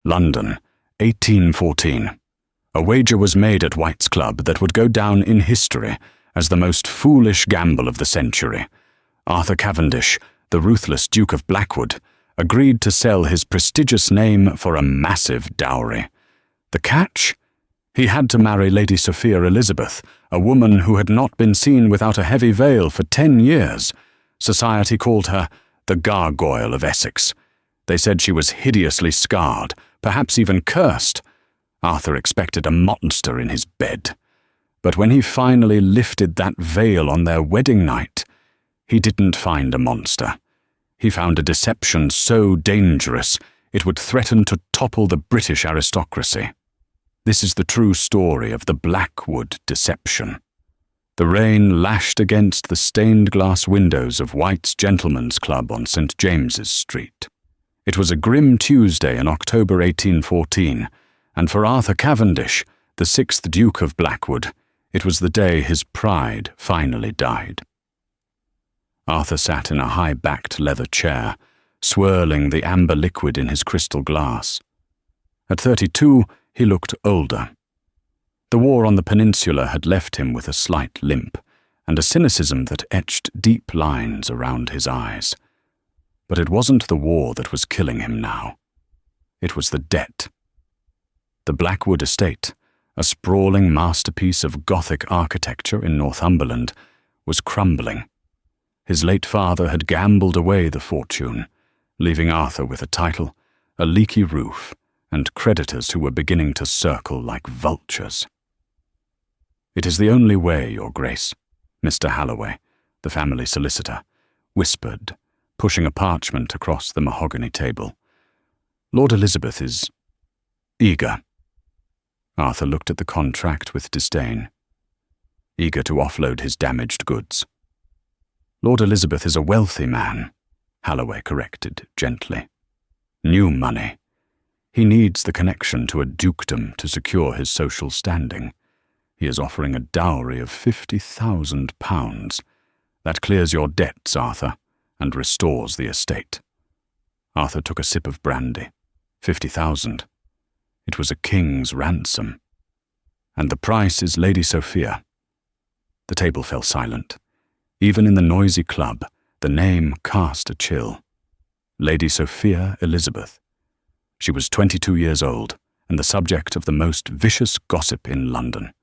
London, 1814. A wager was made at White's Club that would go down in history as the most foolish gamble of the century. Arthur Cavendish, the ruthless Duke of Blackwood, agreed to sell his prestigious name for a massive dowry. The catch? He had to marry Lady Sophia Elizabeth, a woman who had not been seen without a heavy veil for 10 years. Society called her the Gargoyle of Essex. They said she was hideously scarred, perhaps even cursed. Arthur expected a monster in his bed. But when he finally lifted that veil on their wedding night, he didn't find a monster. He found a deception so dangerous it would threaten to topple the British aristocracy. This is the true story of the Blackwood deception. The rain lashed against the stained glass windows of White's Gentlemen's Club on St. James's Street. It was a grim Tuesday in October 1814, and for Arthur Cavendish, the 6th Duke of Blackwood, it was the day his pride finally died. Arthur sat in a high-backed leather chair, swirling the amber liquid in his crystal glass. At 32, he looked older. The war on the peninsula had left him with a slight limp and a cynicism that etched deep lines around his eyes. But it wasn't the war that was killing him now. It was the debt. The Blackwood estate, a sprawling masterpiece of Gothic architecture in Northumberland, was crumbling. His late father had gambled away the fortune, leaving Arthur with a title, a leaky roof, and creditors who were beginning to circle like vultures. "It is the only way, Your Grace," Mr. Halloway, the family solicitor, whispered, pushing a parchment across the mahogany table. "Lord Elizabeth is eager." Arthur looked at the contract with disdain. "Eager to offload his damaged goods." "Lord Elizabeth is a wealthy man," Halloway corrected gently. "New money. He needs the connection to a dukedom to secure his social standing. He is offering a dowry of £50,000. That clears your debts, Arthur, and restores the estate." Arthur took a sip of brandy. 50,000. It was a king's ransom. "And the price is Lady Sophia." The table fell silent. Even in the noisy club, the name cast a chill. Lady Sophia Elizabeth. She was 22 years old and the subject of the most vicious gossip in London.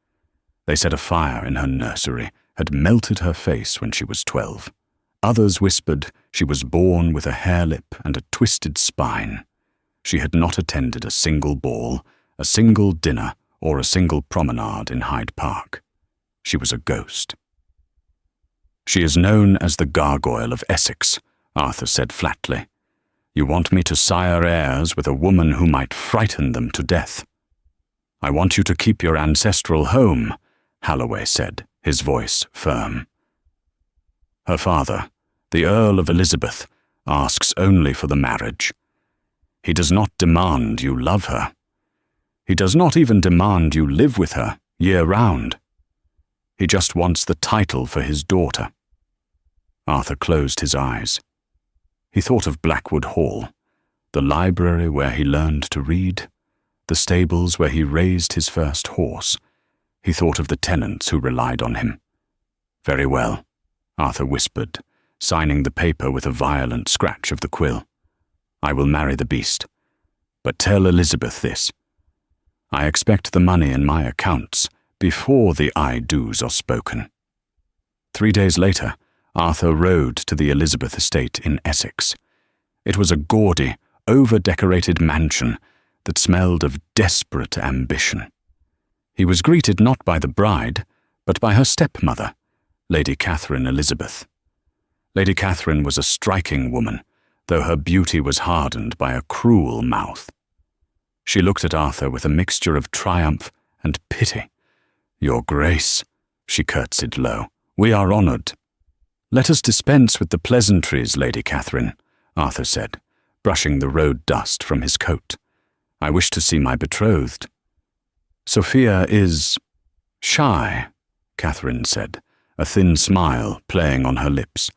They said a fire in her nursery had melted her face when she was 12. Others whispered she was born with a hare lip and a twisted spine. She had not attended a single ball, a single dinner, or a single promenade in Hyde Park. She was a ghost. "She is known as the Gargoyle of Essex," Arthur said flatly. "You want me to sire heirs with a woman who might frighten them to death." "I want you to keep your ancestral home," Halloway said, his voice firm. "Her father, the Earl of Elizabeth, asks only for the marriage. He does not demand you love her. He does not even demand you live with her year-round. He just wants the title for his daughter." Arthur closed his eyes. He thought of Blackwood Hall, the library where he learned to read, the stables where he raised his first horse. He thought of the tenants who relied on him. "Very well," Arthur whispered, signing the paper with a violent scratch of the quill. "I will marry the beast. But tell Elizabeth this. I expect the money in my accounts before the I-do's are spoken." 3 days later, Arthur rode to the Elizabeth estate in Essex. It was a gaudy, over-decorated mansion that smelled of desperate ambition. He was greeted not by the bride, but by her stepmother, Lady Catherine Elizabeth. Lady Catherine was a striking woman, though her beauty was hardened by a cruel mouth. She looked at Arthur with a mixture of triumph and pity. "Your Grace," she curtsied low, "we are honoured." "Let us dispense with the pleasantries, Lady Catherine," Arthur said, brushing the road dust from his coat. "I wish to see my betrothed." "Sophia is shy," Catherine said, a thin smile playing on her lips.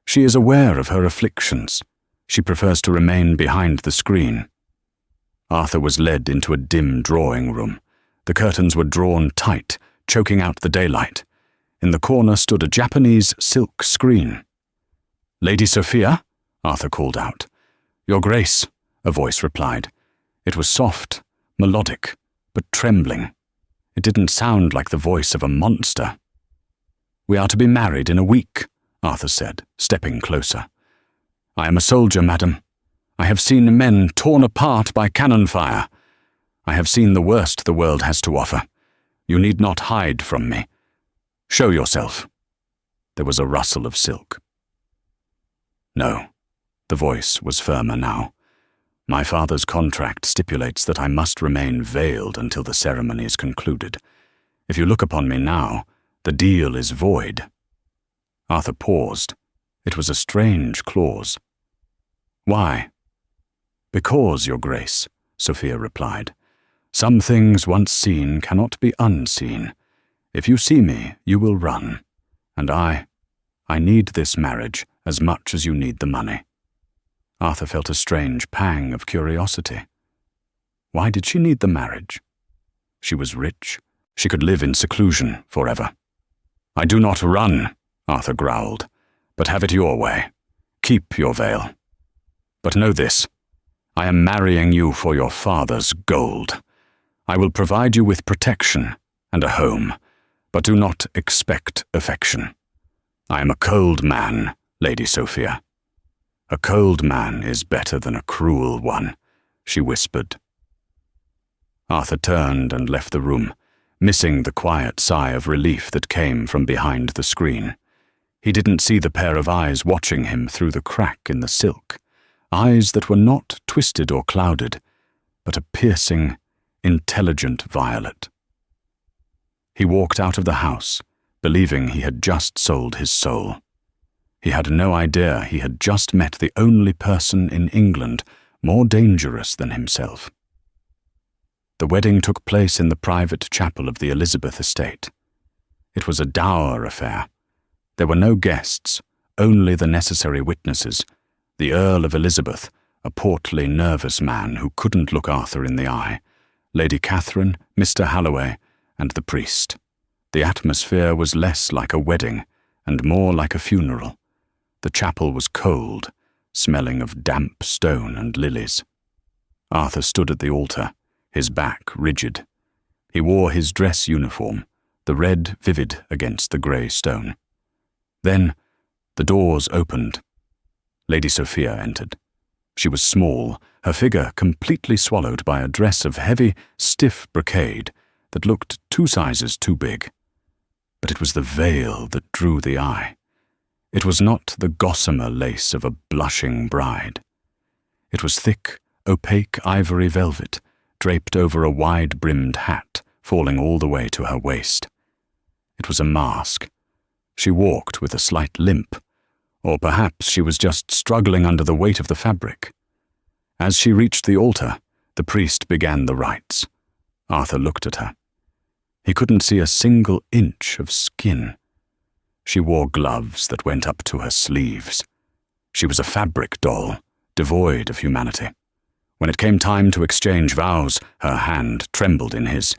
"She is aware of her afflictions. She prefers to remain behind the screen." Arthur was led into a dim drawing room. The curtains were drawn tight, choking out the daylight. In the corner stood a Japanese silk screen. "Lady Sophia?" Arthur called out. "Your Grace," a voice replied. It was soft, melodic, but trembling. It didn't sound like the voice of a monster. "We are to be married in a week," Arthur said, stepping closer. "I am a soldier, madam. I have seen men torn apart by cannon fire. I have seen the worst the world has to offer. You need not hide from me. Show yourself." There was a rustle of silk. "No," the voice was firmer now. "My father's contract stipulates that I must remain veiled until the ceremony is concluded. If you look upon me now, the deal is void." Arthur paused. It was a strange clause. "Why?" "Because, Your Grace," Sophia replied. "Some things once seen cannot be unseen. If you see me, you will run. And I need this marriage as much as you need the money." Arthur felt a strange pang of curiosity. Why did she need the marriage? She was rich. She could live in seclusion forever. "I do not run," Arthur growled, "but have it your way. Keep your veil. But know this, I am marrying you for your father's gold. I will provide you with protection and a home, but do not expect affection. I am a cold man, Lady Sophia." "A cold man is better than a cruel one," she whispered. Arthur turned and left the room, missing the quiet sigh of relief that came from behind the screen. He didn't see the pair of eyes watching him through the crack in the silk, eyes that were not twisted or clouded, but a piercing, intelligent violet. He walked out of the house, believing he had just sold his soul. He had no idea he had just met the only person in England more dangerous than himself. The wedding took place in the private chapel of the Elizabeth estate. It was a dour affair. There were no guests, only the necessary witnesses, the Earl of Elizabeth, a portly, nervous man who couldn't look Arthur in the eye, Lady Catherine, Mr. Halloway, and the priest. The atmosphere was less like a wedding and more like a funeral. The chapel was cold, smelling of damp stone and lilies. Arthur stood at the altar, his back rigid. He wore his dress uniform, the red vivid against the grey stone. Then the doors opened. Lady Sophia entered. She was small, her figure completely swallowed by a dress of heavy, stiff brocade that looked 2 sizes too big. But it was the veil that drew the eye. It was not the gossamer lace of a blushing bride. It was thick, opaque ivory velvet, draped over a wide-brimmed hat, falling all the way to her waist. It was a mask. She walked with a slight limp, or perhaps she was just struggling under the weight of the fabric. As she reached the altar, the priest began the rites. Arthur looked at her. He couldn't see a single inch of skin. She wore gloves that went up to her sleeves. She was a fabric doll, devoid of humanity. When it came time to exchange vows, her hand trembled in his.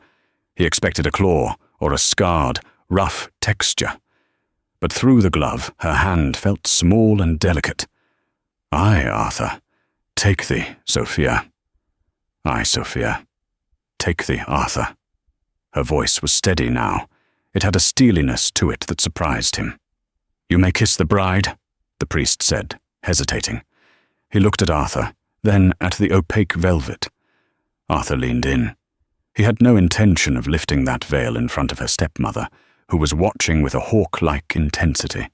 He expected a claw or a scarred, rough texture. But through the glove, her hand felt small and delicate. "Aye, Arthur, take thee, Sophia. Aye, Sophia, take thee, Arthur." Her voice was steady now. It had a steeliness to it that surprised him. "You may kiss the bride," the priest said, hesitating. He looked at Arthur, then at the opaque velvet. Arthur leaned in. He had no intention of lifting that veil in front of her stepmother, who was watching with a hawk-like intensity.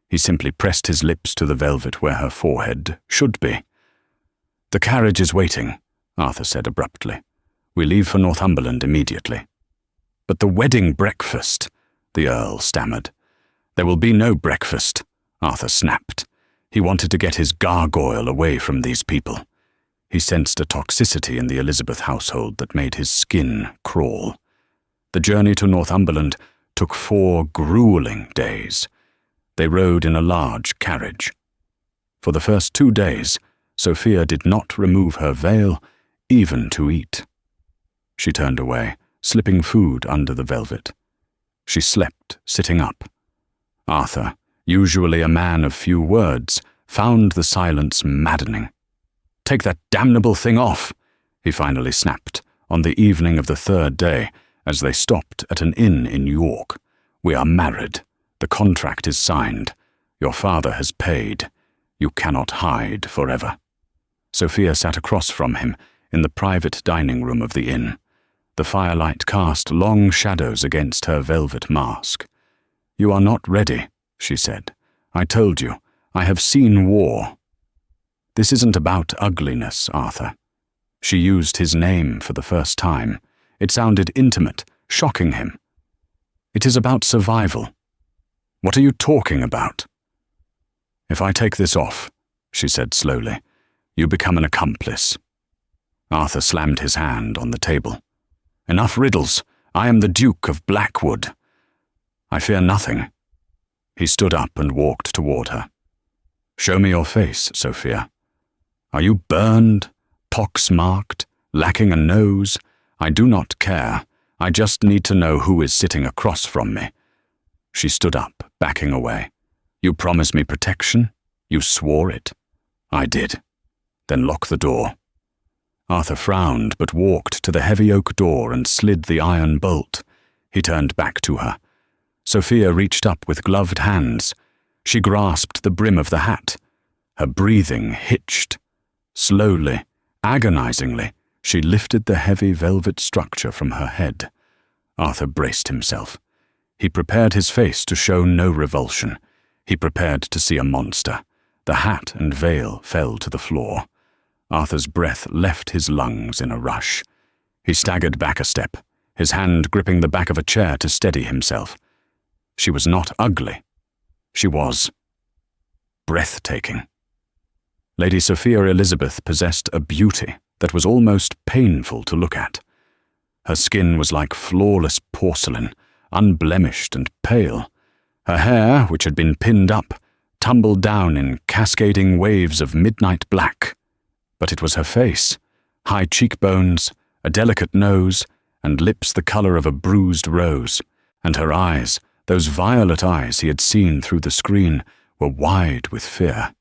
He simply pressed his lips to the velvet where her forehead should be. "The carriage is waiting," Arthur said abruptly. "We leave for Northumberland immediately." "But the wedding breakfast," the Earl stammered. "There will be no breakfast," Arthur snapped. He wanted to get his gargoyle away from these people. He sensed a toxicity in the Elizabeth household that made his skin crawl. The journey to Northumberland took 4 grueling days. They rode in a large carriage. For the first 2 days, Sophia did not remove her veil even to eat. She turned away, slipping food under the velvet. She slept, sitting up. Arthur, usually a man of few words, found the silence maddening. "Take that damnable thing off," he finally snapped, on the evening of the third day, as they stopped at an inn in York. "We are married. The contract is signed. Your father has paid. You cannot hide forever." Sophia sat across from him in the private dining room of the inn. The firelight cast long shadows against her velvet mask. "You are not ready," she said. "I told you, I have seen war." "This isn't about ugliness, Arthur." She used his name for the first time. It sounded intimate, shocking him. "It is about survival." "What are you talking about?" "If I take this off," she said slowly, "you become an accomplice." Arthur slammed his hand on the table. "Enough riddles. I am the Duke of Blackwood." "I fear nothing." He stood up and walked toward her. "Show me your face, Sophia. Are you burned, pox-marked, lacking a nose? I do not care. I just need to know who is sitting across from me." She stood up, backing away. "You promised me protection? You swore it." "I did." "Then lock the door." Arthur frowned but walked to the heavy oak door and slid the iron bolt. He turned back to her. Sophia reached up with gloved hands. She grasped the brim of the hat. Her breathing hitched. Slowly, agonizingly, she lifted the heavy velvet structure from her head. Arthur braced himself. He prepared his face to show no revulsion. He prepared to see a monster. The hat and veil fell to the floor. Arthur's breath left his lungs in a rush. He staggered back a step, his hand gripping the back of a chair to steady himself. She was not ugly. She was breathtaking. Lady Sophia Elizabeth possessed a beauty that was almost painful to look at. Her skin was like flawless porcelain, unblemished and pale. Her hair, which had been pinned up, tumbled down in cascading waves of midnight black. But it was her face, high cheekbones, a delicate nose, and lips the color of a bruised rose, and her eyes, those violet eyes he had seen through the screen, were wide with fear.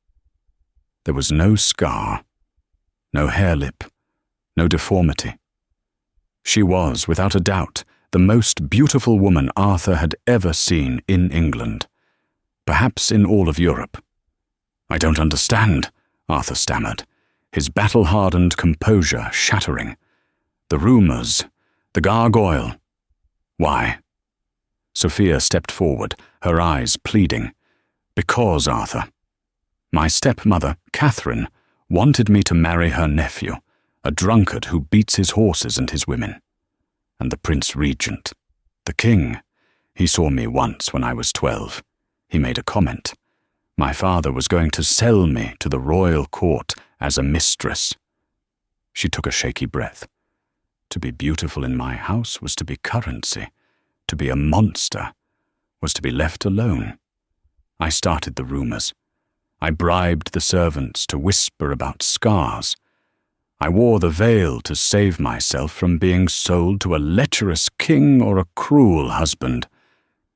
There was no scar, no hair lip, no deformity. She was, without a doubt, the most beautiful woman Arthur had ever seen in England, perhaps in all of Europe. "I don't understand," Arthur stammered, his battle-hardened composure shattering. "The rumors, the gargoyle. Why?" Sophia stepped forward, her eyes pleading. "Because, Arthur, my stepmother, Catherine, wanted me to marry her nephew, a drunkard who beats his horses and his women. And the Prince Regent, the king, he saw me once when I was 12. He made a comment. My father was going to sell me to the royal court as a mistress." She took a shaky breath. To be beautiful in my house was to be currency. To be a monster was to be left alone. I started the rumors. I bribed the servants to whisper about scars. I wore the veil to save myself from being sold to a lecherous king or a cruel husband.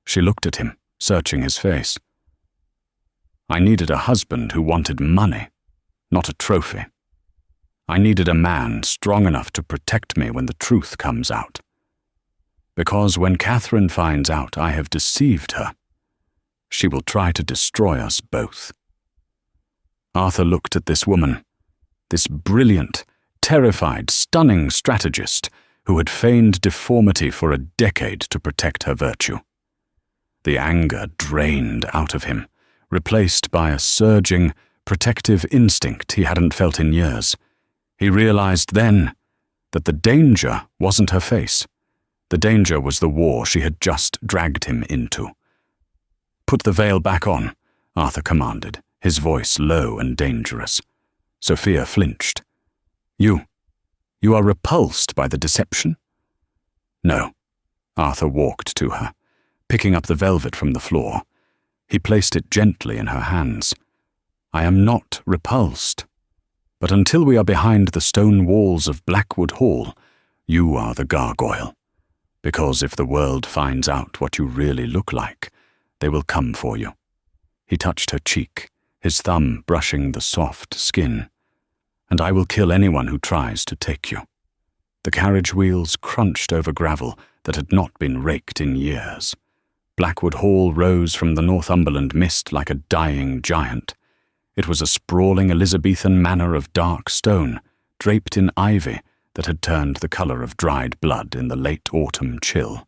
She looked at him, searching his face. I needed a husband who wanted money, not a trophy. I needed a man strong enough to protect me when the truth comes out. Because when Catherine finds out I have deceived her, she will try to destroy us both. Arthur looked at this woman, this brilliant, terrified, stunning strategist who had feigned deformity for a decade to protect her virtue. The anger drained out of him, replaced by a surging, protective instinct he hadn't felt in years. He realized then that the danger wasn't her face. The danger was the war she had just dragged him into. "Put the veil back on," Arthur commanded, his voice low and dangerous. Sophia flinched. You are repulsed by the deception?" "No." Arthur walked to her, picking up the velvet from the floor. He placed it gently in her hands. "I am not repulsed. But until we are behind the stone walls of Blackwood Hall, you are the gargoyle. Because if the world finds out what you really look like, they will come for you." He touched her cheek, his thumb brushing the soft skin. "And I will kill anyone who tries to take you." The carriage wheels crunched over gravel that had not been raked in years. Blackwood Hall rose from the Northumberland mist like a dying giant. It was a sprawling Elizabethan manor of dark stone, draped in ivy that had turned the colour of dried blood in the late autumn chill.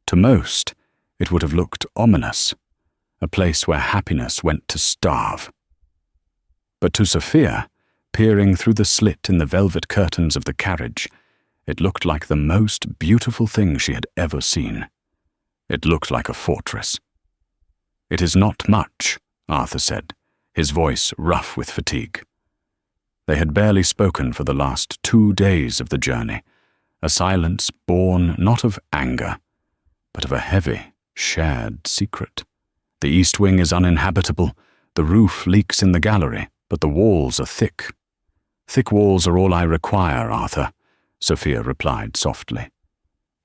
To most, it would have looked ominous, a place where happiness went to starve. But to Sophia, peering through the slit in the velvet curtains of the carriage, it looked like the most beautiful thing she had ever seen. It looked like a fortress. "It is not much," Arthur said, his voice rough with fatigue. They had barely spoken for the last 2 days of the journey, a silence born not of anger, but of a heavy, shared secret. "The east wing is uninhabitable, the roof leaks in the gallery, but the walls are thick." "Thick walls are all I require, Arthur," Sophia replied softly.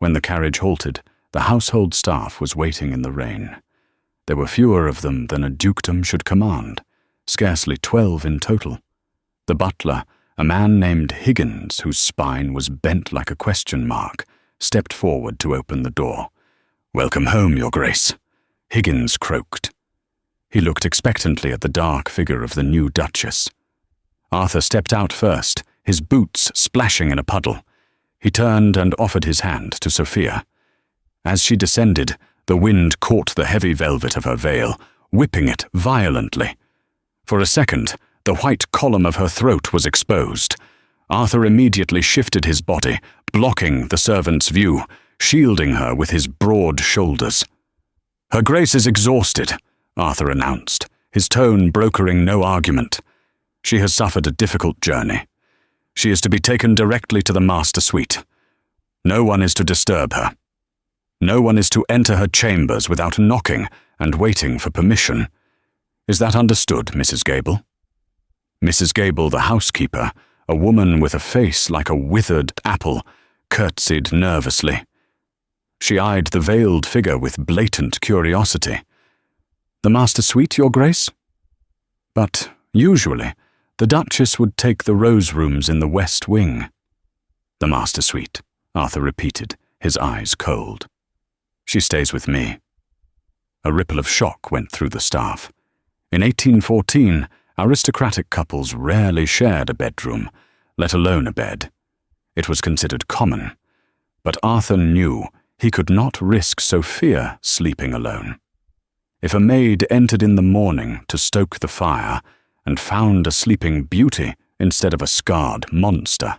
When the carriage halted, the household staff was waiting in the rain. There were fewer of them than a dukedom should command, scarcely 12 in total. The butler, a man named Higgins, whose spine was bent like a question mark, stepped forward to open the door. "Welcome home, Your Grace," Higgins croaked. He looked expectantly at the dark figure of the new Duchess. Arthur stepped out first, his boots splashing in a puddle. He turned and offered his hand to Sophia. As she descended, the wind caught the heavy velvet of her veil, whipping it violently. For a second, the white column of her throat was exposed. Arthur immediately shifted his body, blocking the servant's view, shielding her with his broad shoulders. "Her Grace is exhausted," Arthur announced, his tone brokering no argument. "She has suffered a difficult journey. She is to be taken directly to the master suite. No one is to disturb her. No one is to enter her chambers without knocking and waiting for permission. Is that understood, Mrs. Gable?" Mrs. Gable, the housekeeper, a woman with a face like a withered apple, curtsied nervously. She eyed the veiled figure with blatant curiosity. "The master suite, Your Grace?" But usually, the Duchess would take the rose rooms in the west wing. "The master suite," Arthur repeated, his eyes cold. "She stays with me." A ripple of shock went through the staff. In 1814, aristocratic couples rarely shared a bedroom, let alone a bed. It was considered common, but Arthur knew he could not risk Sophia sleeping alone. If a maid entered in the morning to stoke the fire and found a sleeping beauty instead of a scarred monster,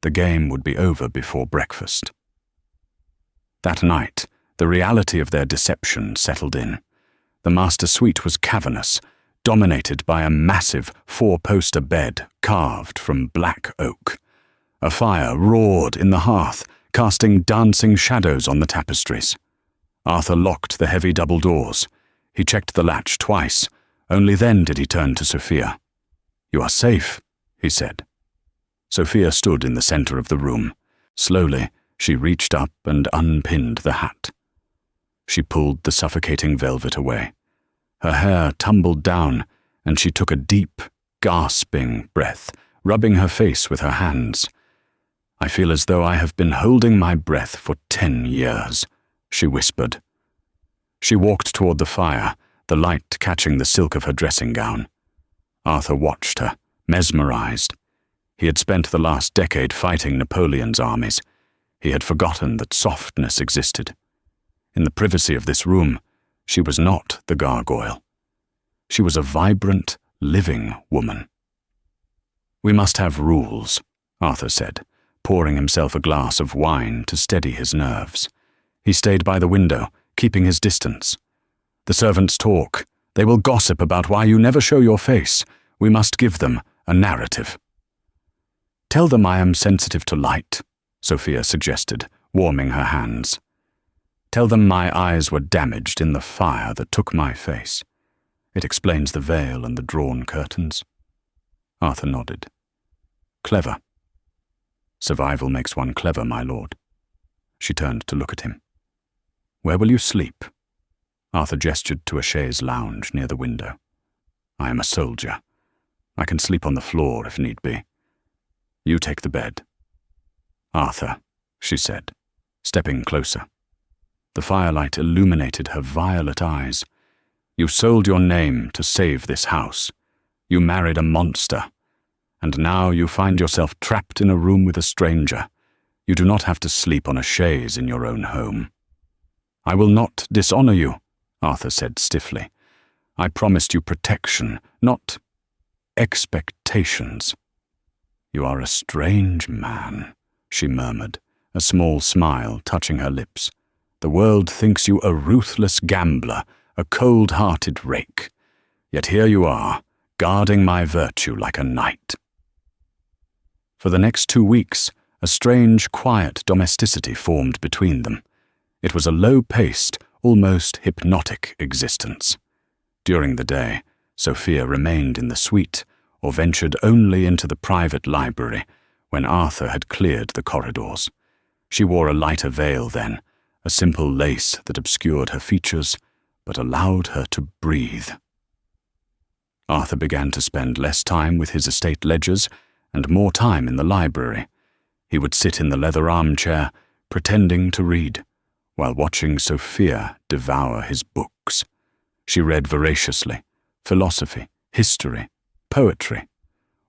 the game would be over before breakfast. That night, the reality of their deception settled in. The master suite was cavernous, dominated by a massive 4-poster bed carved from black oak. A fire roared in the hearth, casting dancing shadows on the tapestries. Arthur locked the heavy double doors. He checked the latch twice. Only then did he turn to Sophia. "You are safe," he said. Sophia stood in the center of the room. Slowly, she reached up and unpinned the hat. She pulled the suffocating velvet away. Her hair tumbled down, and she took a deep, gasping breath, rubbing her face with her hands. "I feel as though I have been holding my breath for 10 years, she whispered. She walked toward the fire, the light catching the silk of her dressing gown. Arthur watched her, mesmerized. He had spent the last decade fighting Napoleon's armies. He had forgotten that softness existed. In the privacy of this room, she was not the gargoyle. She was a vibrant, living woman. "We must have rules," Arthur said, pouring himself a glass of wine to steady his nerves. He stayed by the window, keeping his distance. "The servants talk. They will gossip about why you never show your face. We must give them a narrative." "Tell them I am sensitive to light," Sophia suggested, warming her hands. "Tell them my eyes were damaged in the fire that took my face. It explains the veil and the drawn curtains." Arthur nodded. Clever. Survival makes one clever, my lord. She turned to look at him. Where will you sleep? Arthur gestured to a chaise lounge near the window. I am a soldier. I can sleep on the floor if need be. You take the bed. Arthur, she said, stepping closer. The firelight illuminated her violet eyes. You sold your name to save this house. You married a monster. And now you find yourself trapped in a room with a stranger. You do not have to sleep on a chaise in your own home. I will not dishonor you, Arthur said stiffly. I promised you protection, not expectations. You are a strange man, she murmured, a small smile touching her lips. The world thinks you a ruthless gambler, a cold-hearted rake. Yet here you are, guarding my virtue like a knight. For the next 2 weeks, a strange, quiet domesticity formed between them. It was a low-paced, almost hypnotic existence. During the day, Sophia remained in the suite, or ventured only into the private library when Arthur had cleared the corridors. She wore a lighter veil then, a simple lace that obscured her features, but allowed her to breathe. Arthur began to spend less time with his estate ledgers and more time in the library. He would sit in the leather armchair, pretending to read, while watching Sophia devour his books. She read voraciously, philosophy, history, poetry.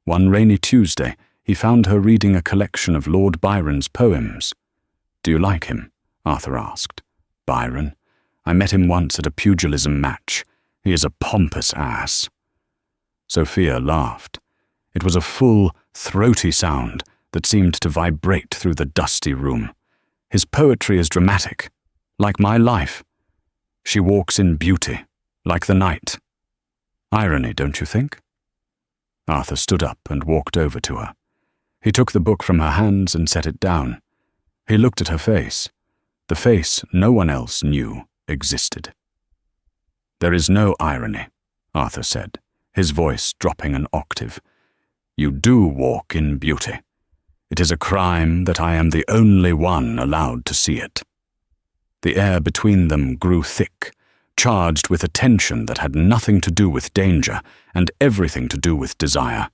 One rainy Tuesday, he found her reading a collection of Lord Byron's poems. Do you like him? Arthur asked. Byron? I met him once at a pugilism match. He is a pompous ass. Sophia laughed. It was a full, throaty sound that seemed to vibrate through the dusty room. His poetry is dramatic, like my life. She walks in beauty, like the night. Irony, don't you think? Arthur stood up and walked over to her. He took the book from her hands and set it down. He looked at her face, the face no one else knew existed. There is no irony, Arthur said, his voice dropping an octave. You do walk in beauty. It is a crime that I am the only one allowed to see it. The air between them grew thick, charged with a tension that had nothing to do with danger and everything to do with desire.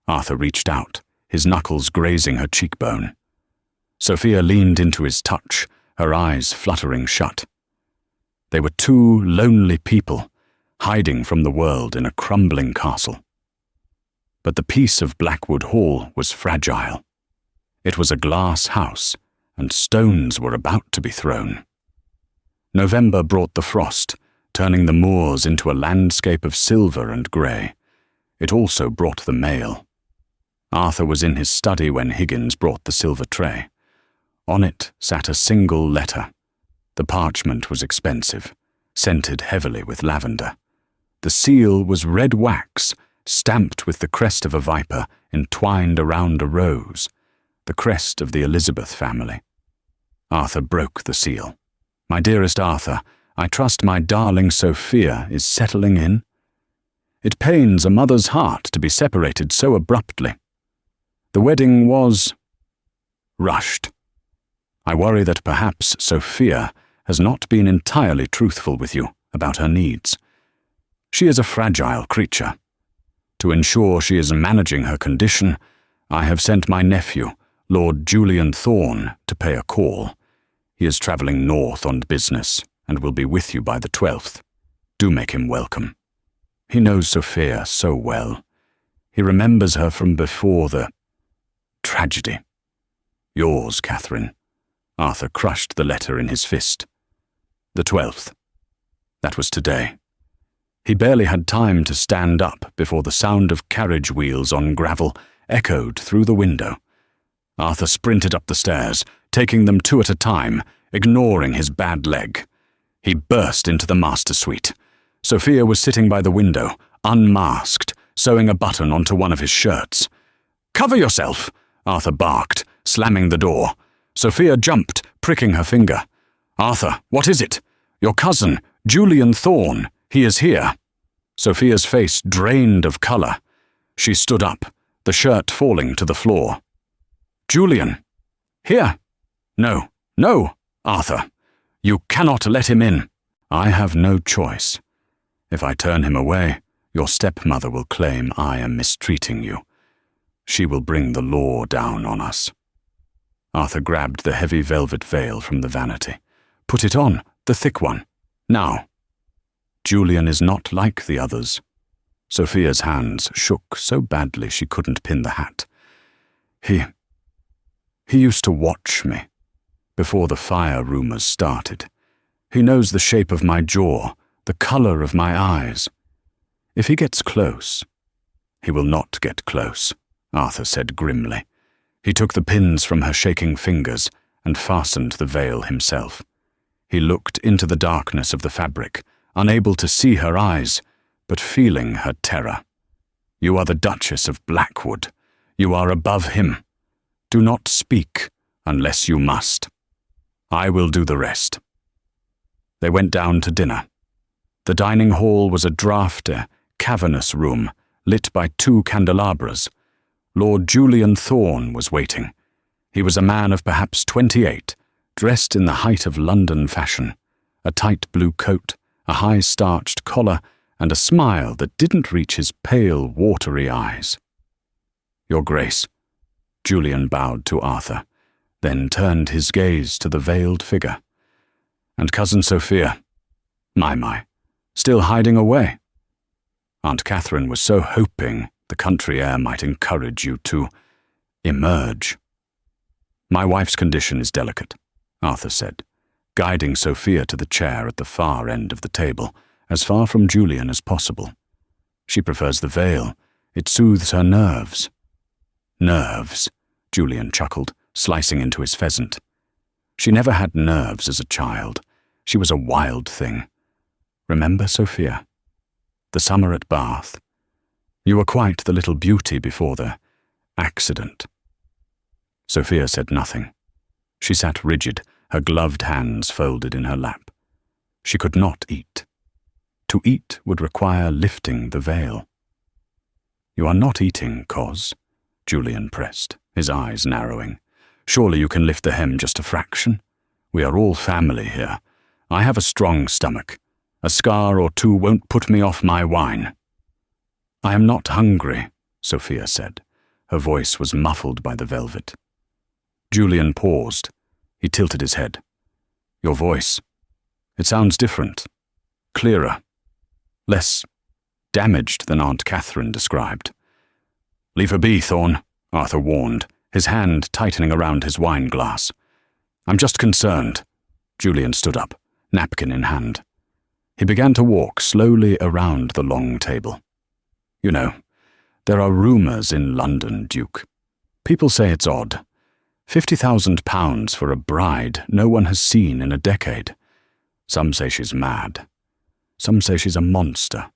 Arthur reached out, his knuckles grazing her cheekbone. Sophia leaned into his touch, her eyes fluttering shut. They were two lonely people, hiding from the world in a crumbling castle. But the peace of Blackwood Hall was fragile. It was a glass house, and stones were about to be thrown. November brought the frost, turning the moors into a landscape of silver and grey. It also brought the mail. Arthur was in his study when Higgins brought the silver tray. On it sat a single letter. The parchment was expensive, scented heavily with lavender. The seal was red wax, stamped with the crest of a viper entwined around a rose, the crest of the Elizabeth family. Arthur broke the seal. My dearest Arthur, I trust my darling Sophia is settling in. It pains a mother's heart to be separated so abruptly. The wedding was rushed. I worry that perhaps Sophia has not been entirely truthful with you about her needs. She is a fragile creature. To ensure she is managing her condition, I have sent my nephew, Lord Julian Thorne, to pay a call. He is travelling north on business and will be with you by the 12th. Do make him welcome. He knows Sophia so well. He remembers her from before the tragedy. Yours, Catherine. Arthur crushed the letter in his fist. The 12th. That was today. He barely had time to stand up before the sound of carriage wheels on gravel echoed through the window. Arthur sprinted up the stairs, taking them 2 at a time, ignoring his bad leg. He burst into the master suite. Sophia was sitting by the window, unmasked, sewing a button onto one of his shirts. "Cover yourself!" Arthur barked, slamming the door. Sophia jumped, pricking her finger. "Arthur, what is it?" "Your cousin, Julian Thorne. He is here." Sophia's face drained of colour. She stood up, the shirt falling to the floor. "Julian! Here! No, no, Arthur! You cannot let him in. I have no choice. If I turn him away, your stepmother will claim I am mistreating you. She will bring the law down on us." Arthur grabbed the heavy velvet veil from the vanity. "Put it on, the thick one. Now." "Julian is not like the others." Sophia's hands shook so badly she couldn't pin the hat. He used to watch me, before the fire rumors started. He knows the shape of my jaw, the color of my eyes. If he gets close—" "He will not get close," Arthur said grimly. He took the pins from her shaking fingers and fastened the veil himself. He looked into the darkness of the fabric, unable to see her eyes, but feeling her terror. "You are the Duchess of Blackwood. You are above him. Do not speak unless you must. I will do the rest." They went down to dinner. The dining hall was a draughty, cavernous room, lit by 2 candelabras. Lord Julian Thorne was waiting. He was a man of perhaps 28, dressed in the height of London fashion, a tight blue coat, a high starched collar, and a smile that didn't reach his pale, watery eyes. "Your Grace," Julian bowed to Arthur, then turned his gaze to the veiled figure. "And Cousin Sophia, my, still hiding away? Aunt Catherine was so hoping the country air might encourage you to emerge." "My wife's condition is delicate," Arthur said, guiding Sophia to the chair at the far end of the table, as far from Julian as possible. "She prefers the veil. It soothes her nerves." "Nerves," Julian chuckled, slicing into his pheasant. "She never had nerves as a child. She was a wild thing. Remember, Sophia? The summer at Bath. You were quite the little beauty before the accident." Sophia said nothing. She sat rigid, her gloved hands folded in her lap. She could not eat. To eat would require lifting the veil. "You are not eating, Cos," Julian pressed, his eyes narrowing. "Surely you can lift the hem just a fraction? We are all family here. I have a strong stomach. A scar or 2 won't put me off my wine." "I am not hungry," Sophia said. Her voice was muffled by the velvet. Julian paused. He tilted his head. "Your voice. It sounds different. Clearer. Less damaged than Aunt Catherine described." "Leave her be, Thorne," Arthur warned, his hand tightening around his wine glass. "I'm just concerned." Julian stood up, napkin in hand. He began to walk slowly around the long table. "You know, there are rumors in London, Duke. People say it's odd. £50,000 for a bride no one has seen in a decade. Some say she's mad. Some say she's a monster."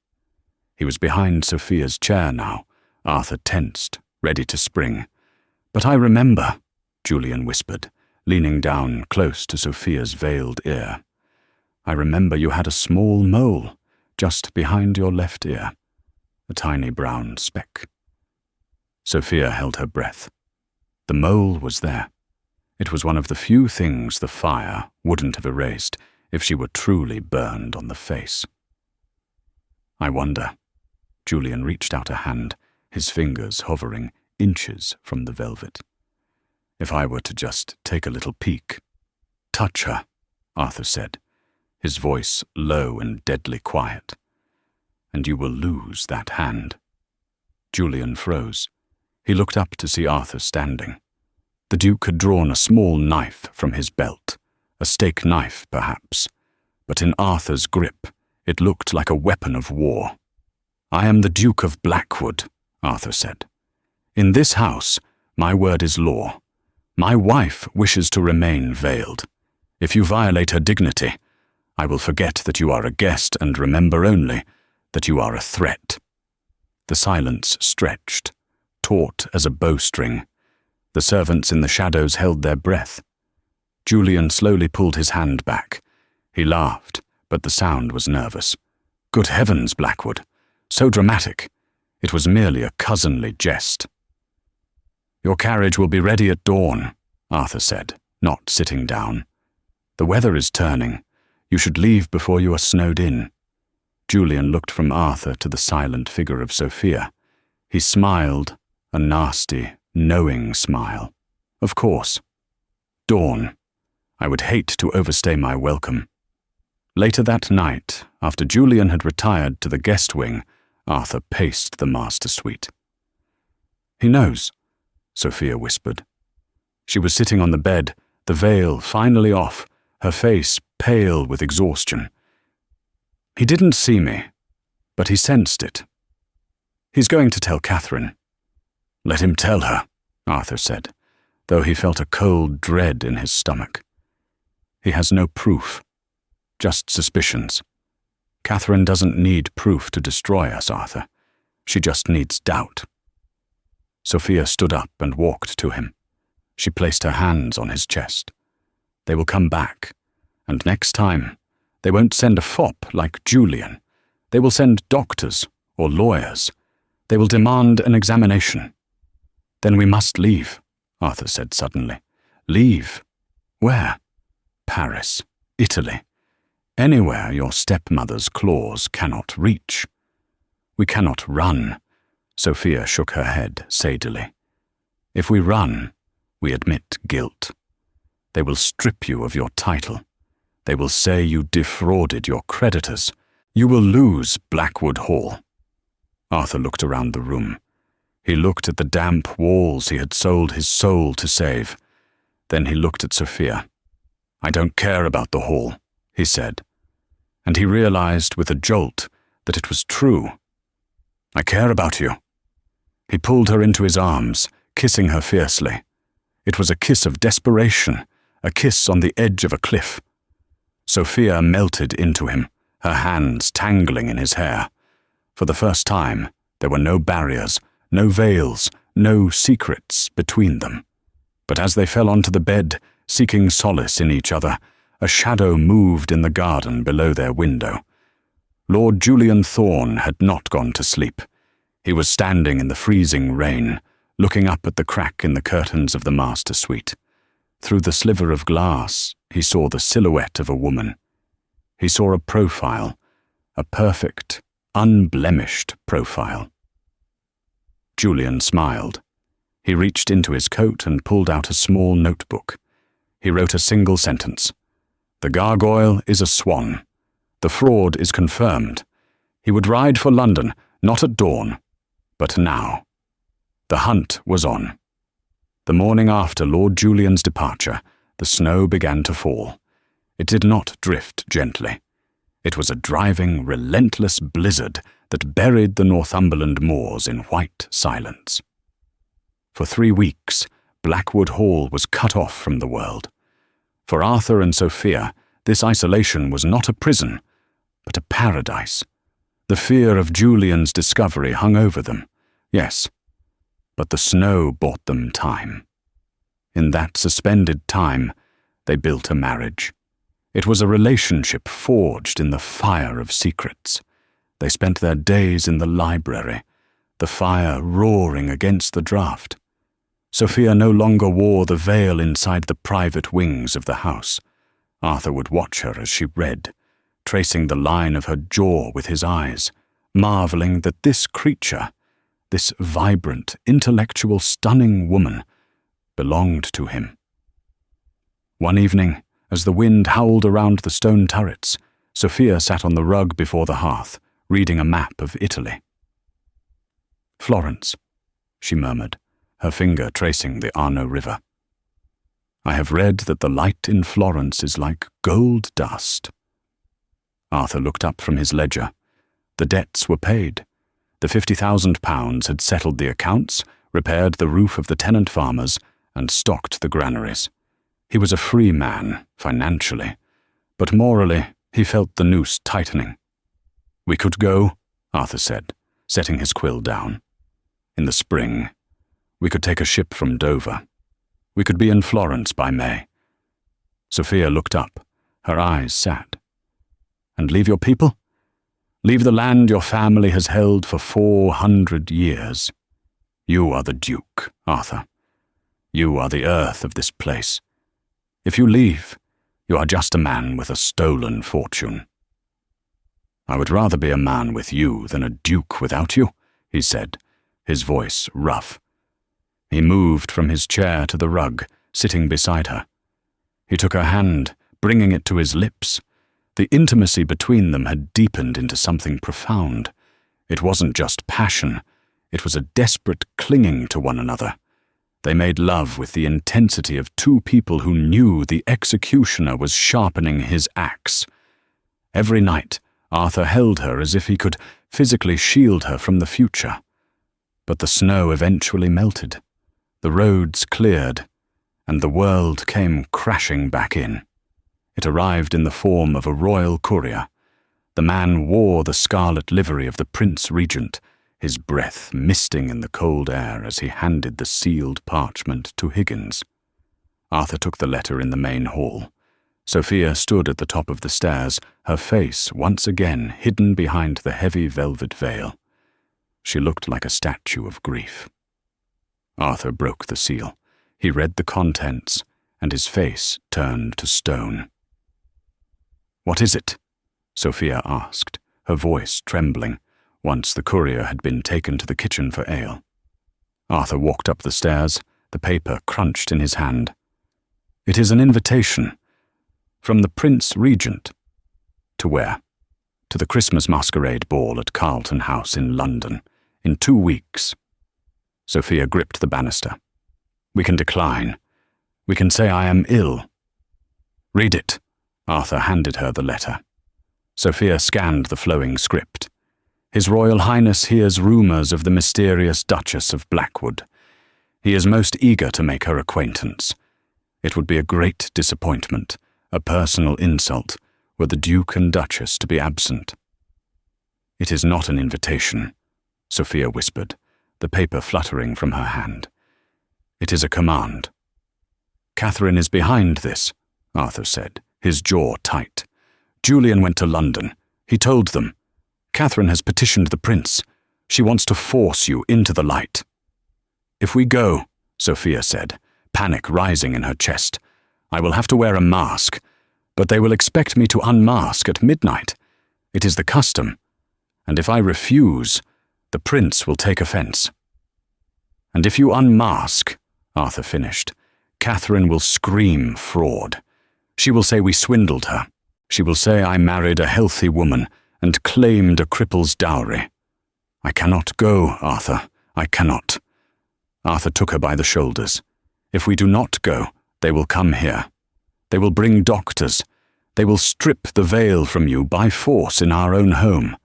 He was behind Sophia's chair now, Arthur tensed, ready to spring. "But I remember," Julian whispered, leaning down close to Sophia's veiled ear. "I remember you had a small mole just behind your left ear, a tiny brown speck." Sophia held her breath. The mole was there. It was one of the few things the fire wouldn't have erased if she were truly burned on the face. "I wonder." Julian reached out a hand, his fingers hovering inches from the velvet. "If I were to just take a little peek." "Touch her," Arthur said, his voice low and deadly quiet. "And you will lose that hand." Julian froze. He looked up to see Arthur standing. The Duke had drawn a small knife from his belt, a steak knife perhaps, but in Arthur's grip it looked like a weapon of war. "I am the Duke of Blackwood," Arthur said. "In this house, my word is law. My wife wishes to remain veiled. If you violate her dignity, I will forget that you are a guest and remember only that you are a threat." The silence stretched, taut as a bowstring. The servants in the shadows held their breath. Julian slowly pulled his hand back. He laughed, but the sound was nervous. "Good heavens, Blackwood! So dramatic! It was merely a cousinly jest." "Your carriage will be ready at dawn," Arthur said, not sitting down. "The weather is turning. You should leave before you are snowed in." Julian looked from Arthur to the silent figure of Sophia. He smiled, a nasty, knowing smile. "Of course. Dawn. I would hate to overstay my welcome." Later that night, after Julian had retired to the guest wing, Arthur paced the master suite. "He knows," Sophia whispered. She was sitting on the bed, the veil finally off, her face pale with exhaustion. "He didn't see me, but he sensed it. He's going to tell Catherine." "Let him tell her," Arthur said, though he felt a cold dread in his stomach. "He has no proof, just suspicions. Catherine doesn't need proof to destroy us, Arthur. She just needs doubt." Sophia stood up and walked to him. She placed her hands on his chest. "They will come back, and next time, they won't send a fop like Julian. They will send doctors or lawyers. They will demand an examination." "Then we must leave," Arthur said suddenly. "Leave? Where?" "Paris, Italy. Anywhere your stepmother's claws cannot reach." "We cannot run," Sophia shook her head sadely. "If we run, we admit guilt. They will strip you of your title. They will say you defrauded your creditors. You will lose Blackwood Hall." Arthur looked around the room. He looked at the damp walls he had sold his soul to save. Then he looked at Sophia. "I don't care about the hall," he said. And he realized with a jolt that it was true. "I care about you." He pulled her into his arms, kissing her fiercely. It was a kiss of desperation, a kiss on the edge of a cliff. Sophia melted into him, her hands tangling in his hair. For the first time, there were no barriers, no veils, no secrets between them. But as they fell onto the bed, seeking solace in each other, a shadow moved in the garden below their window. Lord Julian Thorne had not gone to sleep. He was standing in the freezing rain, looking up at the crack in the curtains of the master suite. Through the sliver of glass, he saw the silhouette of a woman. He saw a profile, a perfect, unblemished profile. Julian smiled. He reached into his coat and pulled out a small notebook. He wrote a single sentence. "The gargoyle is a swan. The fraud is confirmed. He would ride for London, not at dawn, but now." The hunt was on. The morning after Lord Julian's departure, the snow began to fall. It did not drift gently. It was a driving, relentless blizzard that buried the Northumberland moors in white silence. For 3 weeks, Blackwood Hall was cut off from the world. For Arthur and Sophia, this isolation was not a prison, but a paradise. The fear of Julian's discovery hung over them, yes, but the snow bought them time. In that suspended time, they built a marriage. It was a relationship forged in the fire of secrets. They spent their days in the library, the fire roaring against the draught. Sophia no longer wore the veil inside the private wings of the house. Arthur would watch her as she read, tracing the line of her jaw with his eyes, marveling that this creature, this vibrant, intellectual, stunning woman, belonged to him. One evening, as the wind howled around the stone turrets, Sophia sat on the rug before the hearth, reading a map of Italy. "Florence," she murmured, her finger tracing the Arno River. "I have read that the light in Florence is like gold dust." Arthur looked up from his ledger. The debts were paid. The £50,000 had settled the accounts, repaired the roof of the tenant farmers, and stocked the granaries. He was a free man, financially, but morally he felt the noose tightening. "We could go," Arthur said, setting his quill down. "In the spring. We could take a ship from Dover. We could be in Florence by May." Sophia looked up, her eyes sad. "And leave your people? Leave the land your family has held for 400 years. You are the Duke, Arthur. You are the earth of this place. If you leave, you are just a man with a stolen fortune." "I would rather be a man with you than a duke without you," he said, his voice rough. He moved from his chair to the rug, sitting beside her. He took her hand, bringing it to his lips. The intimacy between them had deepened into something profound. It wasn't just passion, it was a desperate clinging to one another. They made love with the intensity of two people who knew the executioner was sharpening his axe. Every night, Arthur held her as if he could physically shield her from the future. But the snow eventually melted, the roads cleared, and the world came crashing back in. It arrived in the form of a royal courier. The man wore the scarlet livery of the Prince Regent, his breath misting in the cold air as he handed the sealed parchment to Higgins. Arthur took the letter in the main hall. Sophia stood at the top of the stairs, her face once again hidden behind the heavy velvet veil. She looked like a statue of grief. Arthur broke the seal. He read the contents, and his face turned to stone. "What is it?" Sophia asked, her voice trembling, once the courier had been taken to the kitchen for ale. Arthur walked up the stairs, the paper crunched in his hand. "It is an invitation. From the Prince Regent." "To where?" "To the Christmas masquerade ball at Carlton House in London, in 2 weeks." Sophia gripped the banister. "We can decline. We can say I am ill." "Read it." Arthur handed her the letter. Sophia scanned the flowing script. "His Royal Highness hears rumours of the mysterious Duchess of Blackwood. He is most eager to make her acquaintance. It would be a great disappointment, a personal insult, were the Duke and Duchess to be absent." "It is not an invitation," Sophia whispered, the paper fluttering from her hand. "It is a command." "Catherine is behind this," Arthur said, his jaw tight. "Julian went to London. He told them. Catherine has petitioned the prince. She wants to force you into the light." "If we go," Sophia said, panic rising in her chest, "I will have to wear a mask, but they will expect me to unmask at midnight. It is the custom. And if I refuse, the prince will take offense." "And if you unmask," Arthur finished, "Catherine will scream fraud. She will say we swindled her. She will say I married a healthy woman and claimed a cripple's dowry. I cannot go, Arthur. I cannot." Arthur took her by the shoulders. "If we do not go, they will come here. They will bring doctors. They will strip the veil from you by force in our own home.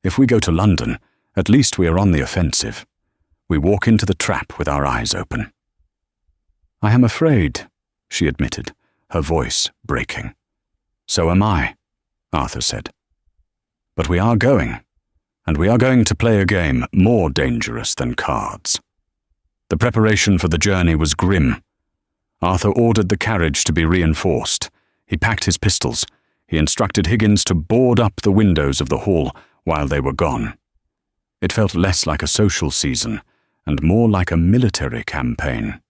If we go to London, at least we are on the offensive. We walk into the trap with our eyes open." "I am afraid," she admitted, her voice breaking. "So am I," Arthur said. "But we are going, and we are going to play a game more dangerous than cards." The preparation for the journey was grim. Arthur ordered the carriage to be reinforced. He packed his pistols. He instructed Higgins to board up the windows of the hall while they were gone. It felt less like a social season and more like a military campaign.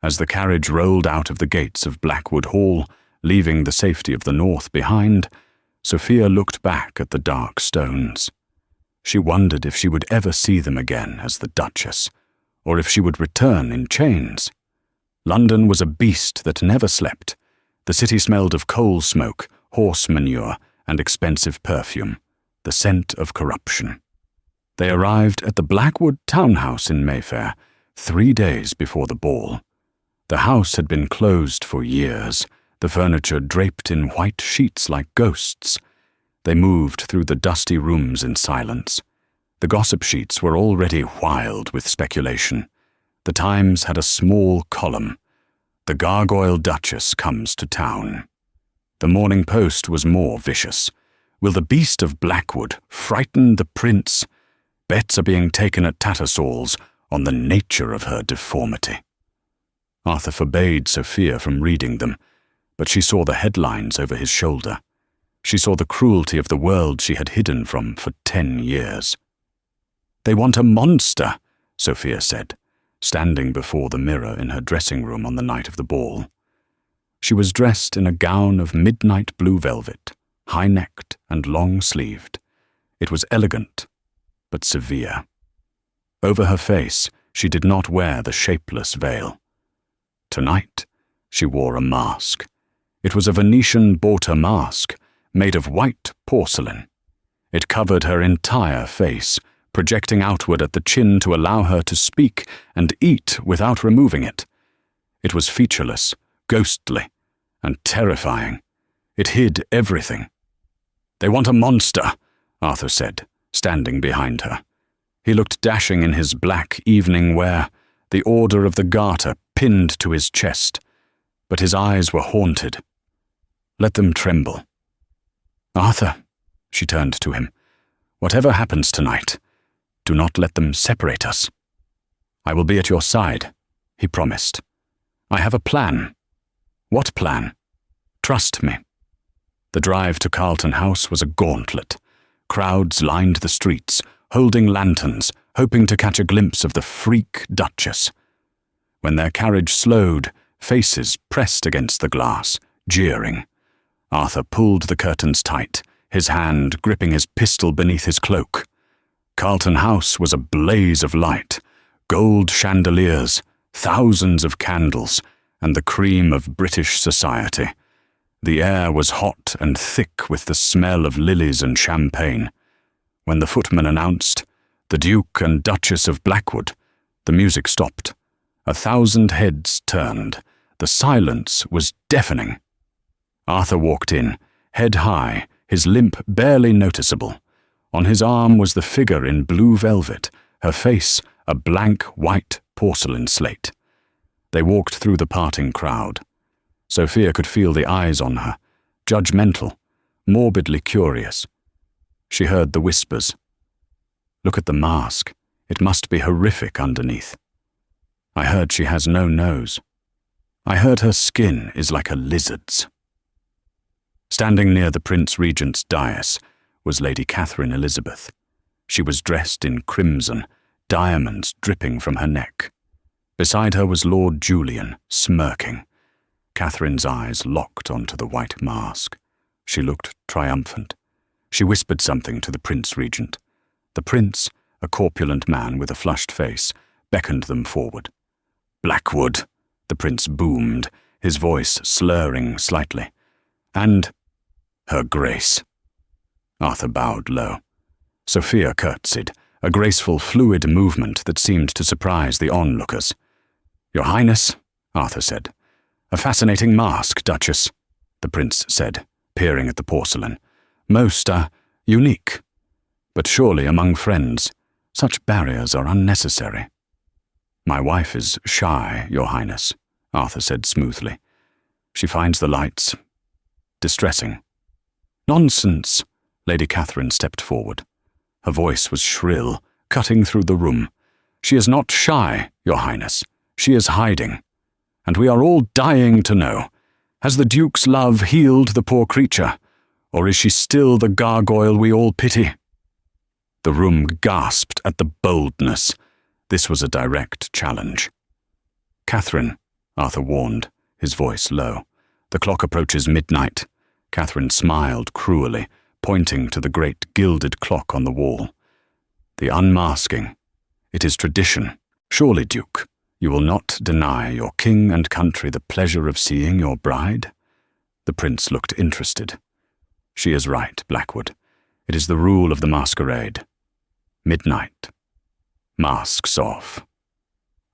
As the carriage rolled out of the gates of Blackwood Hall, leaving the safety of the north behind, Sophia looked back at the dark stones. She wondered if she would ever see them again as the Duchess, or if she would return in chains. London was a beast that never slept. The city smelled of coal smoke, horse manure, and expensive perfume, the scent of corruption. They arrived at the Blackwood townhouse in Mayfair, 3 days before the ball. The house had been closed for years, the furniture draped in white sheets like ghosts. They moved through the dusty rooms in silence. The gossip sheets were already wild with speculation. The Times had a small column. "The Gargoyle Duchess comes to town." The Morning Post was more vicious. "Will the beast of Blackwood frighten the prince? Bets are being taken at Tattersall's on the nature of her deformity." Arthur forbade Sophia from reading them, but she saw the headlines over his shoulder. She saw the cruelty of the world she had hidden from for 10 years. "They want a monster," Sophia said. standing before the mirror in her dressing room on the night of the ball. She was dressed in a gown of midnight blue velvet, high-necked and long-sleeved. It was elegant, but severe. Over her face, she did not wear the shapeless veil. Tonight, she wore a mask. It was a Venetian border mask, made of white porcelain. It covered her entire face, projecting outward at the chin to allow her to speak and eat without removing it. It was featureless, ghostly, and terrifying. It hid everything. "They want a monster," Arthur said, standing behind her. He looked dashing in his black evening wear, the Order of the Garter pinned to his chest, but his eyes were haunted. "Let them tremble." "Arthur," she turned to him, "whatever happens tonight, do not let them separate us." "I will be at your side," he promised. "I have a plan." "What plan?" "Trust me." The drive to Carlton House was a gauntlet. Crowds lined the streets, holding lanterns, hoping to catch a glimpse of the freak Duchess. When their carriage slowed, faces pressed against the glass, jeering. Arthur pulled the curtains tight, his hand gripping his pistol beneath his cloak. Carlton House was a blaze of light, gold chandeliers, thousands of candles, and the cream of British society. The air was hot and thick with the smell of lilies and champagne. When the footman announced, "The Duke and Duchess of Blackwood," the music stopped. 1,000 heads turned. The silence was deafening. Arthur walked in, head high, his limp barely noticeable. On his arm was the figure in blue velvet, her face a blank white porcelain slate. They walked through the parting crowd. Sophia could feel the eyes on her, judgmental, morbidly curious. She heard the whispers. "Look at the mask. It must be horrific underneath. I heard she has no nose. I heard her skin is like a lizard's." Standing near the Prince Regent's dais was Lady Catherine Elizabeth. She was dressed in crimson, diamonds dripping from her neck. Beside her was Lord Julian, smirking. Catherine's eyes locked onto the white mask. She looked triumphant. She whispered something to the Prince Regent. The Prince, a corpulent man with a flushed face, beckoned them forward. "Blackwood," the Prince boomed, his voice slurring slightly. "And Her Grace." Arthur bowed low. Sophia curtsied, a graceful, fluid movement that seemed to surprise the onlookers. "Your Highness," Arthur said. "A fascinating mask, Duchess," the Prince said, peering at the porcelain. "Most, unique. But surely among friends, such barriers are unnecessary." "My wife is shy, Your Highness," Arthur said smoothly. "She finds the lights distressing." "Nonsense!" Lady Catherine stepped forward. Her voice was shrill, cutting through the room. "She is not shy, Your Highness. She is hiding. And we are all dying to know. Has the Duke's love healed the poor creature? Or is she still the gargoyle we all pity?" The room gasped at the boldness. This was a direct challenge. "Catherine," Arthur warned, his voice low. "The clock approaches midnight." Catherine smiled cruelly, pointing to the great gilded clock on the wall. "The unmasking. It is tradition. Surely, Duke, you will not deny your king and country the pleasure of seeing your bride?" The prince looked interested. "She is right, Blackwood. It is the rule of the masquerade. Midnight. Masks off."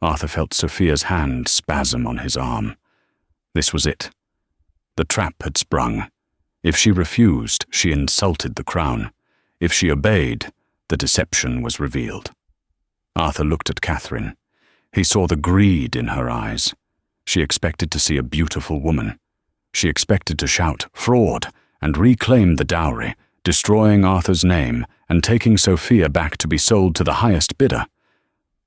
Arthur felt Sophia's hand spasm on his arm. This was it. The trap had sprung. If she refused, she insulted the crown. If she obeyed, the deception was revealed. Arthur looked at Catherine. He saw the greed in her eyes. She expected to see a beautiful woman. She expected to shout, "Fraud!" and reclaim the dowry, destroying Arthur's name and taking Sophia back to be sold to the highest bidder.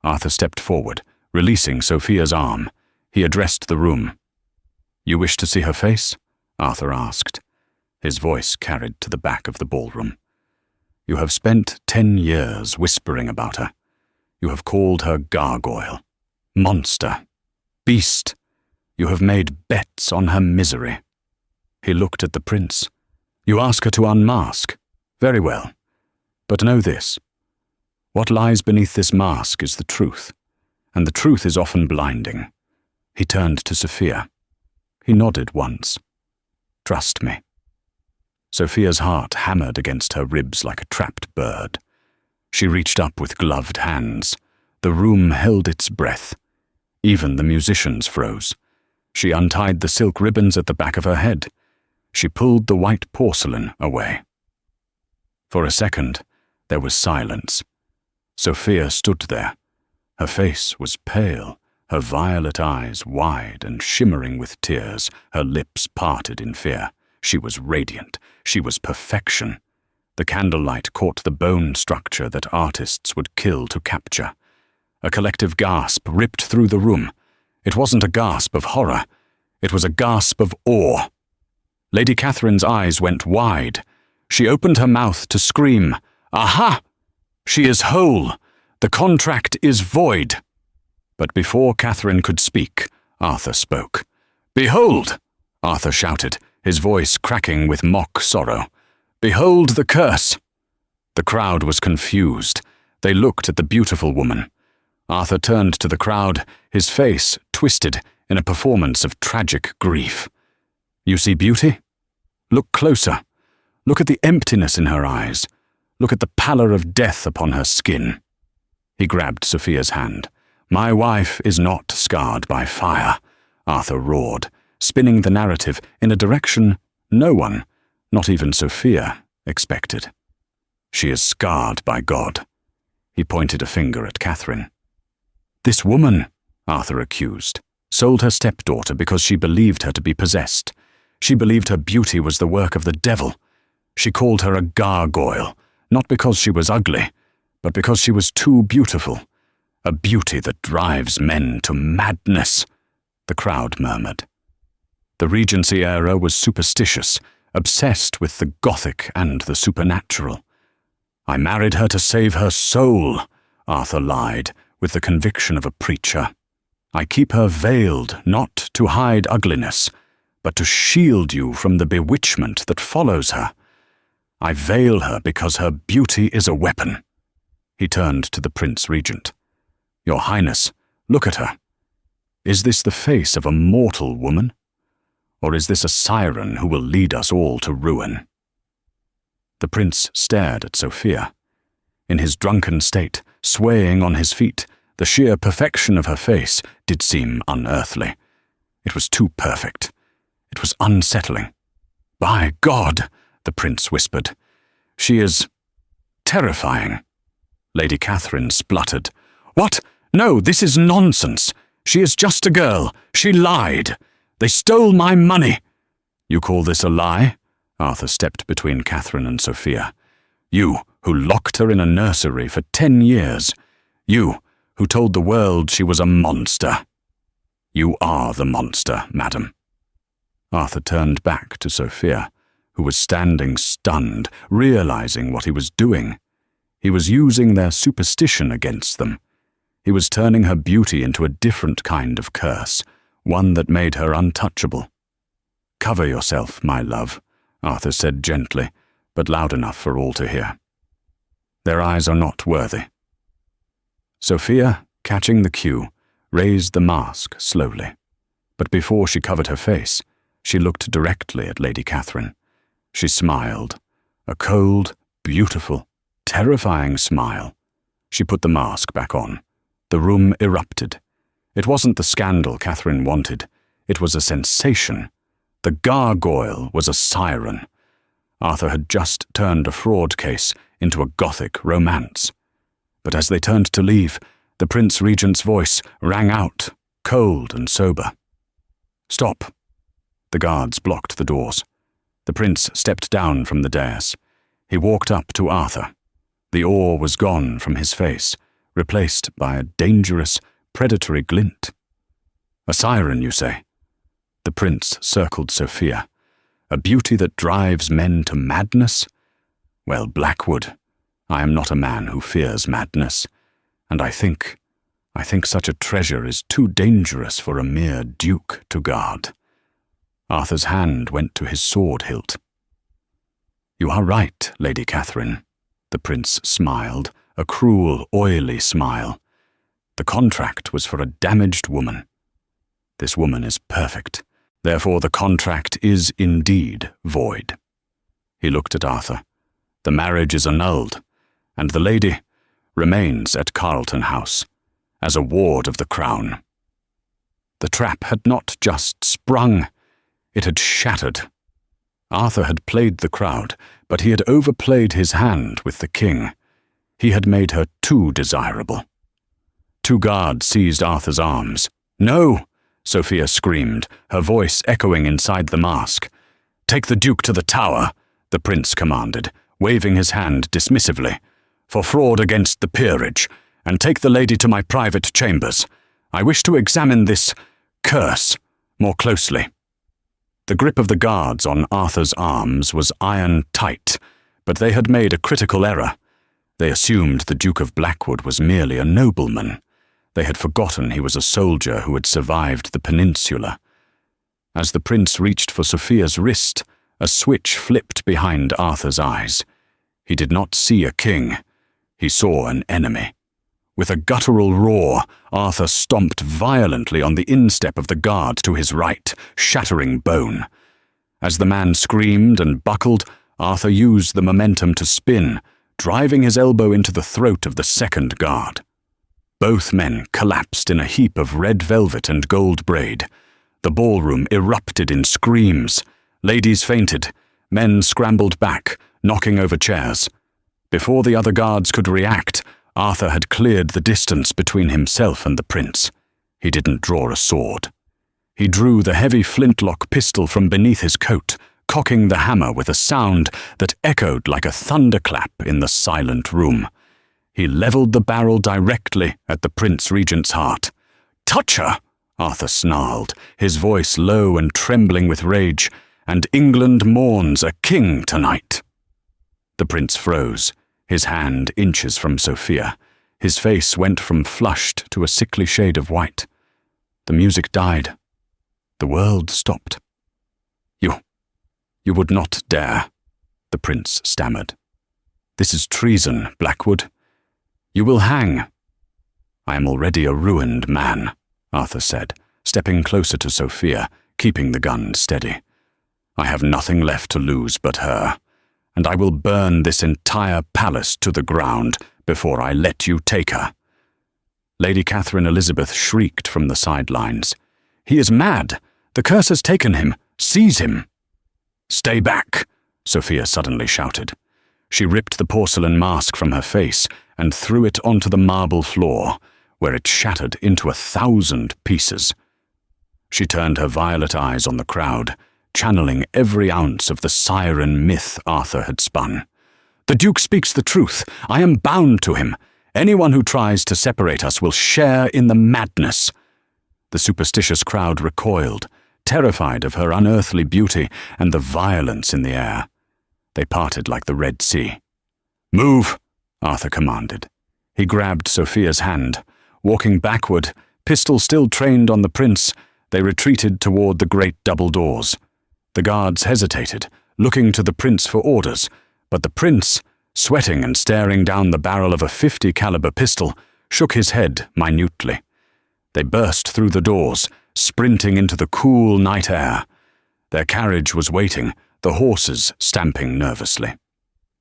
Arthur stepped forward, releasing Sophia's arm. He addressed the room. "You wish to see her face?" Arthur asked. His voice carried to the back of the ballroom. "You have spent 10 years whispering about her. You have called her gargoyle. Monster. Beast. You have made bets on her misery. He looked at the prince. You ask her to unmask. Very well. But know this. What lies beneath this mask is the truth, and the truth is often blinding. He turned to Sophia. He nodded once. Trust me. Sophia's heart hammered against her ribs like a trapped bird. She reached up with gloved hands. The room held its breath. Even the musicians froze. She untied the silk ribbons at the back of her head. She pulled the white porcelain away. For a second, there was silence. Sophia stood there. Her face was pale, her violet eyes wide and shimmering with tears, her lips parted in fear. She was radiant. She was perfection. The candlelight caught the bone structure that artists would kill to capture. A collective gasp ripped through the room. It wasn't a gasp of horror. It was a gasp of awe. Lady Catherine's eyes went wide. She opened her mouth to scream, "Aha! She is whole! The contract is void!" But before Catherine could speak, Arthur spoke. "Behold!" Arthur shouted, his voice cracking with mock sorrow. "Behold the curse!" The crowd was confused. They looked at the beautiful woman. Arthur turned to the crowd, his face twisted in a performance of tragic grief. "You see beauty? Look closer. Look at the emptiness in her eyes. Look at the pallor of death upon her skin." He grabbed Sophia's hand. "My wife is not scarred by fire," Arthur roared, spinning the narrative in a direction no one, not even Sophia, expected. "She is scarred by God." He pointed a finger at Catherine. "This woman," Arthur accused, "sold her stepdaughter because she believed her to be possessed. She believed her beauty was the work of the devil. She called her a gargoyle, not because she was ugly, but because she was too beautiful. A beauty that drives men to madness," the crowd murmured. The Regency era was superstitious, obsessed with the Gothic and the supernatural. "I married her to save her soul," Arthur lied, with the conviction of a preacher. "I keep her veiled, not to hide ugliness, but to shield you from the bewitchment that follows her. I veil her because her beauty is a weapon." He turned to the Prince Regent. "Your Highness, look at her. Is this the face of a mortal woman? Or is this a siren who will lead us all to ruin?" The prince stared at Sophia. In his drunken state, swaying on his feet, the sheer perfection of her face did seem unearthly. It was too perfect. It was unsettling. "By God," the prince whispered. "She is terrifying." Lady Catherine spluttered. "What? No, this is nonsense. She is just a girl. She lied. They stole my money." "You call this a lie?" Arthur stepped between Catherine and Sophia. "You, who locked her in a nursery for 10 years. You, who told the world she was a monster." "You are the monster, madam." Arthur turned back to Sophia, who was standing stunned, realizing what he was doing. He was using their superstition against them. He was turning her beauty into a different kind of curse, one that made her untouchable. "Cover yourself, my love," Arthur said gently, but loud enough for all to hear. "Their eyes are not worthy." Sophia, catching the cue, raised the mask slowly. But before she covered her face, she looked directly at Lady Catherine. She smiled, a cold, beautiful, terrifying smile. She put the mask back on. The room erupted. It wasn't the scandal Catherine wanted. It was a sensation. The gargoyle was a siren. Arthur had just turned a fraud case into a Gothic romance. But as they turned to leave, the Prince Regent's voice rang out, cold and sober. "Stop." The guards blocked the doors. The prince stepped down from the dais. He walked up to Arthur. The awe was gone from his face, replaced by a dangerous, predatory glint. "A siren, you say?" The prince circled Sophia. "A beauty that drives men to madness? Well, Blackwood, I am not a man who fears madness, and I think I think such a treasure is too dangerous for a mere duke to guard. Arthur's hand went to his sword hilt. You are right, Lady Catherine, the prince smiled, a cruel, oily smile. The contract was for a damaged woman. This woman is perfect. Therefore the contract is indeed void. He looked at Arthur. The marriage is annulled, and the lady remains at Carlton House as a ward of the crown. The trap had not just sprung, it had shattered. Arthur had played the crowd, but he had overplayed his hand with the king. He had made her too desirable. Two guards seized Arthur's arms. "No!" Sophia screamed, her voice echoing inside the mask. "Take the Duke to the tower," the prince commanded, waving his hand dismissively, "for fraud against the peerage, and take the lady to my private chambers. I wish to examine this curse more closely." The grip of the guards on Arthur's arms was iron tight, but they had made a critical error. They assumed the Duke of Blackwood was merely a nobleman. They had forgotten he was a soldier who had survived the peninsula. As the prince reached for Sophia's wrist, a switch flipped behind Arthur's eyes. He did not see a king. He saw an enemy. With a guttural roar, Arthur stomped violently on the instep of the guard to his right, shattering bone. As the man screamed and buckled, Arthur used the momentum to spin, driving his elbow into the throat of the second guard. Both men collapsed in a heap of red velvet and gold braid. The ballroom erupted in screams. Ladies fainted. Men scrambled back, knocking over chairs. Before the other guards could react, Arthur had cleared the distance between himself and the prince. He didn't draw a sword. He drew the heavy flintlock pistol from beneath his coat, cocking the hammer with a sound that echoed like a thunderclap in the silent room. He leveled the barrel directly at the Prince Regent's heart. "Touch her!" Arthur snarled, his voice low and trembling with rage, "and England mourns a king tonight." The prince froze, his hand inches from Sophia. His face went from flushed to a sickly shade of white. The music died. The world stopped. You would not dare," the prince stammered. "This is treason, Blackwood. You will hang." "I am already a ruined man," Arthur said, stepping closer to Sophia, keeping the gun steady. "I have nothing left to lose but her, and I will burn this entire palace to the ground before I let you take her." Lady Catherine Elizabeth shrieked from the sidelines. "He is mad! The curse has taken him! Seize him!" "Stay back!" Sophia suddenly shouted. She ripped the porcelain mask from her face and threw it onto the marble floor, where it shattered into 1,000 pieces. She turned her violet eyes on the crowd, channeling every ounce of the siren myth Arthur had spun. "The Duke speaks the truth. I am bound to him. Anyone who tries to separate us will share in the madness." The superstitious crowd recoiled, terrified of her unearthly beauty and the violence in the air. They parted like the Red Sea. "Move!" Arthur commanded. He grabbed Sophia's hand. Walking backward, pistol still trained on the prince, they retreated toward the great double doors. The guards hesitated, looking to the prince for orders, but the prince, sweating and staring down the barrel of a .50 caliber pistol, shook his head minutely. They burst through the doors, sprinting into the cool night air. Their carriage was waiting, the horses stamping nervously.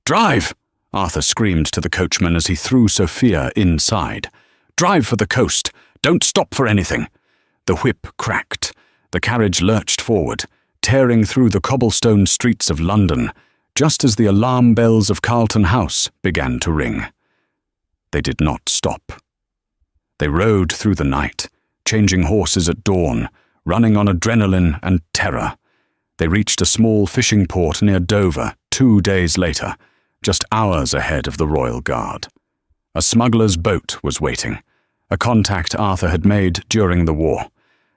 "Drive!" Arthur screamed to the coachman as he threw Sophia inside. "Drive for the coast! Don't stop for anything!" The whip cracked. The carriage lurched forward, tearing through the cobblestone streets of London, just as the alarm bells of Carlton House began to ring. They did not stop. They rode through the night, changing horses at dawn, running on adrenaline and terror. They reached a small fishing port near Dover 2 days later, just hours ahead of the Royal Guard. A smuggler's boat was waiting, a contact Arthur had made during the war.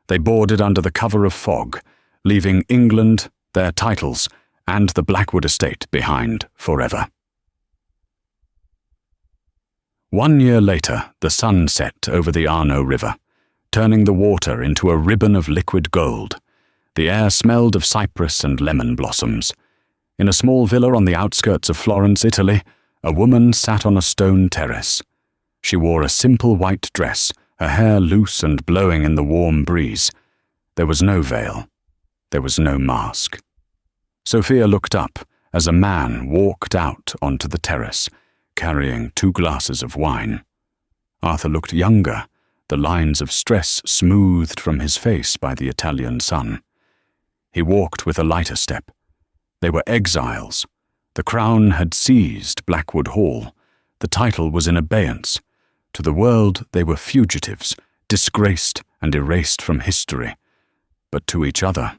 They boarded under the cover of fog, leaving England, their titles, and the Blackwood estate behind forever. 1 year later, the sun set over the Arno River, turning the water into a ribbon of liquid gold. The air smelled of cypress and lemon blossoms. In a small villa on the outskirts of Florence, Italy, a woman sat on a stone terrace. She wore a simple white dress, her hair loose and blowing in the warm breeze. There was no veil. There was no mask. Sophia looked up as a man walked out onto the terrace, carrying 2 glasses of wine. Arthur looked younger, the lines of stress smoothed from his face by the Italian sun. He walked with a lighter step. They were exiles. The crown had seized Blackwood Hall. The title was in abeyance. To the world they were fugitives, disgraced and erased from history. But to each other,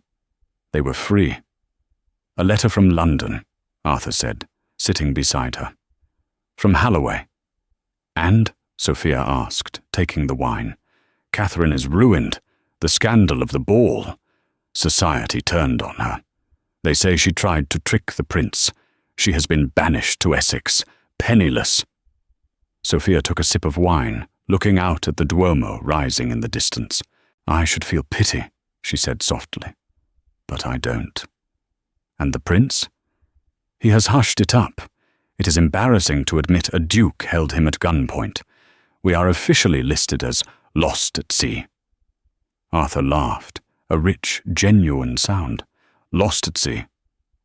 they were free. "A letter from London," Arthur said, sitting beside her. "From Halloway." "And?" Sophia asked, taking the wine. "Catherine is ruined. The scandal of the ball. Society turned on her. They say she tried to trick the prince. She has been banished to Essex, penniless." Sophia took a sip of wine, looking out at the Duomo rising in the distance. "I should feel pity," she said softly. "But I don't." "And the prince?" "He has hushed it up. It is embarrassing to admit a duke held him at gunpoint. We are officially listed as lost at sea." Arthur laughed, a rich, genuine sound. "Lost at sea.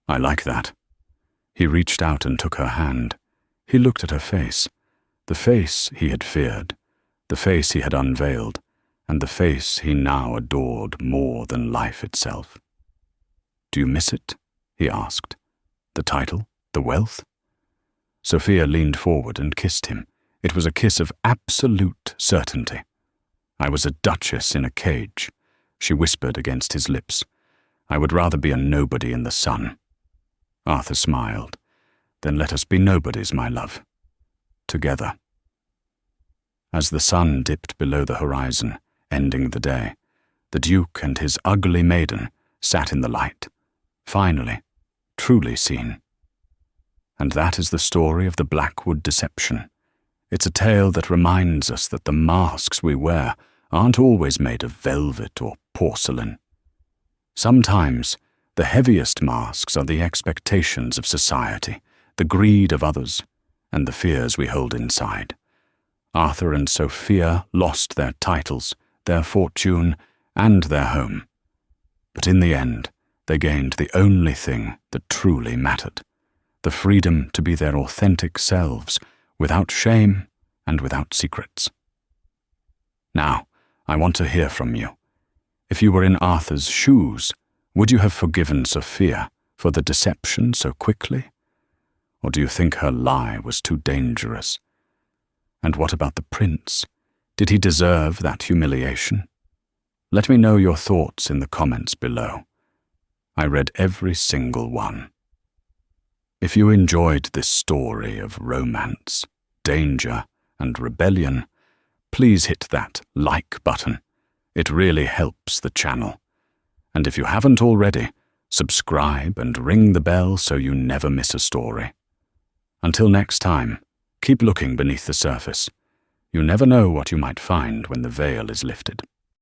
I like that." He reached out and took her hand. He looked at her face, the face he had feared, the face he had unveiled, and the face he now adored more than life itself. "Do you miss it?" he asked. "The title? The wealth?" Sophia leaned forward and kissed him. It was a kiss of absolute certainty. "I was a duchess in a cage," she whispered against his lips. "I would rather be a nobody in the sun." Arthur smiled. "Then let us be nobodies, my love. Together." As the sun dipped below the horizon, ending the day, the Duke and his ugly maiden sat in the light, finally, truly seen. And that is the story of the Blackwood deception. It's a tale that reminds us that the masks we wear aren't always made of velvet or porcelain. Sometimes, the heaviest masks are the expectations of society, the greed of others, and the fears we hold inside. Arthur and Sophia lost their titles, their fortune, and their home. But in the end, they gained the only thing that truly mattered, the freedom to be their authentic selves, without shame and without secrets. Now, I want to hear from you. If you were in Arthur's shoes, would you have forgiven Sophia for the deception so quickly? Or do you think her lie was too dangerous? And what about the prince? Did he deserve that humiliation? Let me know your thoughts in the comments below. I read every single one. If you enjoyed this story of romance, danger, and rebellion, please hit that like button. It really helps the channel. And if you haven't already, subscribe and ring the bell so you never miss a story. Until next time, keep looking beneath the surface. You never know what you might find when the veil is lifted.